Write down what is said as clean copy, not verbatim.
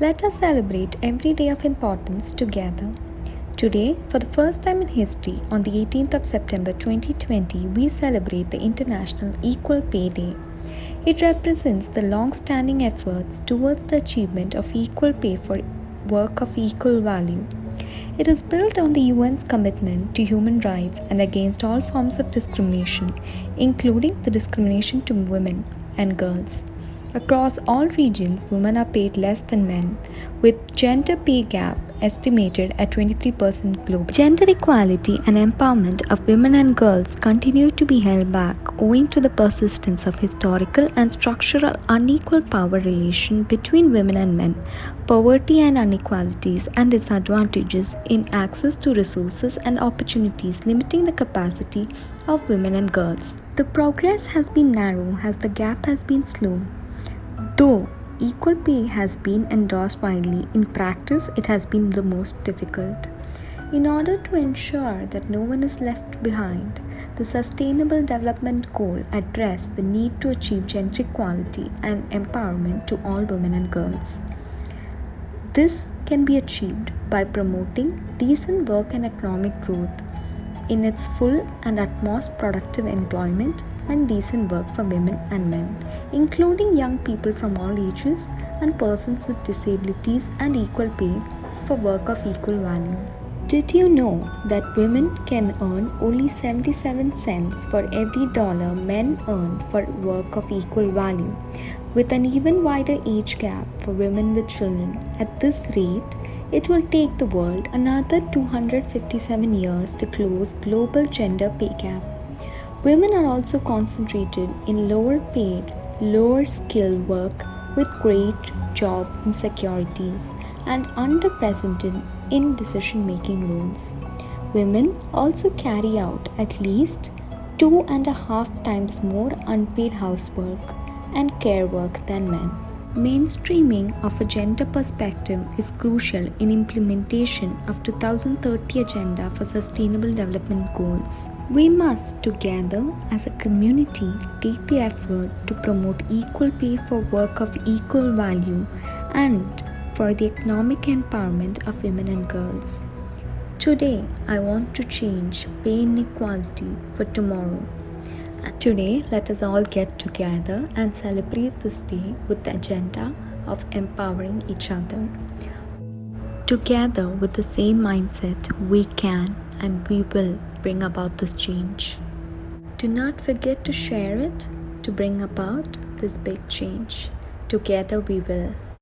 Let us celebrate every day of importance together. Today, for the first time in history, on the 18th of September 2020, we celebrate the International Equal Pay Day. It represents the long standing efforts towards the achievement of equal pay for work of equal value. It is built on the UN's commitment to human rights and against all forms of discrimination, including the discrimination to women and girls. Across all regions, women are paid less than men, with gender pay gap estimated at 23% globally. Gender equality and empowerment of women and girls continue to be held back owing to the persistence of historical and structural unequal power relation between women and men, poverty and inequalities and disadvantages in access to resources and opportunities limiting the capacity of women and girls. The progress has been narrow as the gap has been slow. Though equal pay has been endorsed widely, in practice it has been the most difficult. In order to ensure that no one is left behind, the Sustainable Development Goal addressed the need to achieve gender equality and empowerment to all women and girls. This can be achieved by promoting decent work and economic growth in its full and utmost productive employment and decent work for women and men, including young people from all ages and persons with disabilities, and equal pay for work of equal value. Did you know that women can earn only 77 cents for every dollar men earn for work of equal value, with an even wider age gap for women with children? At this rate, it will take the world another 257 years to close global gender pay gap. Women are also concentrated in lower paid, lower skilled work with great job insecurities and underrepresented in decision making roles. Women also carry out at least 2.5 times more unpaid housework and care work than men. Mainstreaming of a gender perspective is crucial in implementation of 2030 Agenda for Sustainable Development Goals. We must together as a community take the effort to promote equal pay for work of equal value and for the economic empowerment of women and girls. Today, I want to change pay inequality for tomorrow. Today, let us all get together and celebrate this day with the agenda of empowering each other. Together, with the same mindset, we can and we will bring about this change. Do not forget to share it to bring about this big change. Together, we will.